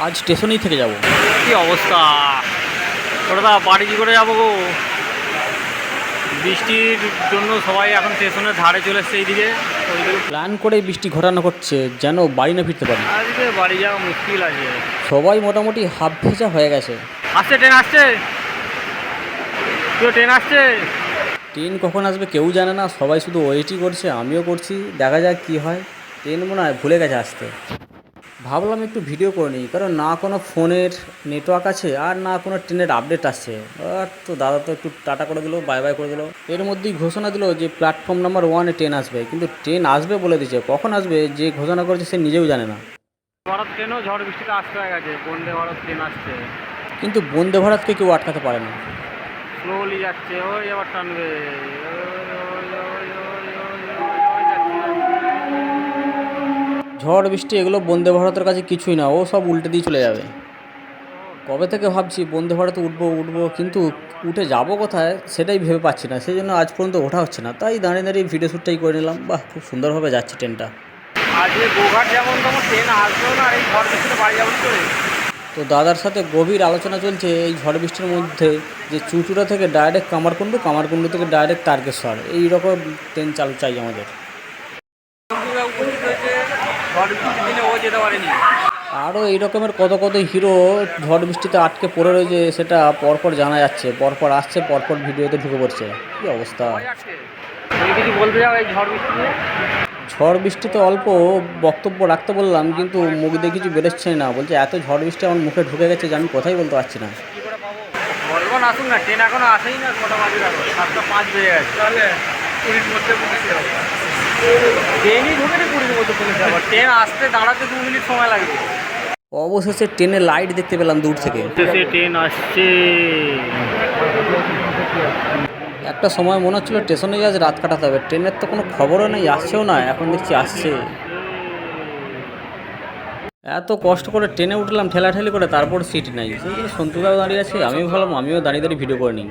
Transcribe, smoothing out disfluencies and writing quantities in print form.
আজ স্টেশনেই থেকে যাব। কি অবস্থা, ওটা বাড়ি কি করে যাবো গো? বৃষ্টির জন্য সবাই এখন স্টেশনের ধারে চলে এসছে এইদিকে। প্ল্যান করে বৃষ্টি ঘটানো করছে যেন বাড়ি না ফিরতে পারি। আজকে বাড়ি যাওয়া মুশকিল আছে। সবাই মোটামুটি হাফ ভেজা হয়ে গেছে। আসছে ট্রেন, আসছে ট্রেন আসছে। ট্রেন কখন আসবে কেউ জানে না, সবাই শুধু ওয়েটই করছে, আমিও করছি, দেখা যাক কী হয়। ট্রেন মনে হয় ভুলে গেছে আসতে। ভাবলাম একটু ভিডিও করে নিই, কারণ না কোনো ফোনের নেটওয়ার্ক আছে আর না কোনো ট্রেনের আপডেট আসছে। আর তো দাদা তো একটু টাটা করে দিল, বাই বাই করে দিল। এর মধ্যেই ঘোষণা দিল যে প্ল্যাটফর্ম নাম্বার 1-এ ট্রেন আসবে, কিন্তু ট্রেন আসবে বলে দিয়েছে, কখন আসবে যে ঘোষণা করেছে সে নিজেও জানে না। ভারত ট্রেনও ঝড় বৃষ্টিতে আসতে হয়ে গেছে, বন্দে ভারত ট্রেন আসছে। কিন্তু বন্দে ভারতকে কেউ আটকাতে পারে না। স্লোলি যাচ্ছে, ওই আবার টানবে। ঝড় বৃষ্টি এগুলো বন্দে ভারতের কাছে কিছুই না, ও সব উল্টে দিয়ে চলে যাবে। কবে থেকে ভাবছি বন্দে ভারতে উঠবো উঠবো, কিন্তু উঠে যাবো কোথায় সেটাই ভেবে পাচ্ছি না, সেই জন্য আজ পর্যন্ত ওঠা হচ্ছে না। তাই দাঁড়িয়ে দাঁড়িয়ে ভিডিও শ্যুটটাই করে নিলাম। বাহ, খুব সুন্দরভাবে যাচ্ছে ট্রেনটা। আজকে গোঘাট যেমন তেমন ট্রেন আসবেও না, এই ঝড় বৃষ্টিতে বাড়ি যাবেন করে। তো দাদার সাথে গভীর আলোচনা চলছে এই ঝড় বৃষ্টির মধ্যে, যে চুঁচুড়া থেকে ডাইরেক্ট কামারকুণ্ডু, কামারকুণ্ডু থেকে ডাইরেক্ট তারকেশ্বর, এই রকম ট্রেন চালু চাই আমাদের। ঝড় বৃষ্টির দিনে ও যেতে পারেনি। আরও এই রকমের কত কত হিরো ঝড় বৃষ্টিতে আটকে পড়ে রয়েছে, সেটা পরপর জানা যাচ্ছে, পরপর আসছে, পরপর ভিডিওতে ঢুকে পড়ছে। কী অবস্থা! তুমি কিছু বলতে যাও এই ঝড় বৃষ্টি নিয়ে? ঝড় বৃষ্টিতে অল্প বক্তব্য রাখতে বললাম, কিন্তু মুখ দিয়ে কিছু বেরোচ্ছে না। বলছে এত ঝড় বৃষ্টি আমার মুখে ঢুকে গেছে যে আমি কথাই বলতে পারছি না। বর্ধমান আসুন না, ট্রেন এখনো আসেই না। কটা বাজে রাখো, 7:05 বেজে গেছে। তাহলে 20 মধ্যে পৌঁছে যাবো। ট্রেনই ঢুকে নি 20 মধ্যে পৌঁছে যাবো। ট্রেন আসতে দাঁড়াতে 2 মিনিট সময় লাগবে। অবশেষে ট্রেনের লাইট দেখতে পেলাম দূর থেকে। ট্রেন আসছে। একটা সময় মনে হচ্ছিলো স্টেশনে আজ রাত কাটাতে হবে, ট্রেনের তো কোনো খবরও নেই, আসছেও না, এখন দেখছি আসছে। এত কষ্ট করে ট্রেনে উঠলাম ঠেলাঠেলি করে, তারপর সিট নেই, সেই জন্য সন্তুদাও দাঁড়িয়ে আছে, আমিও ভাবলাম আমিও দাঁড়িয়ে দাঁড়িয়ে ভিডিও করে নিই।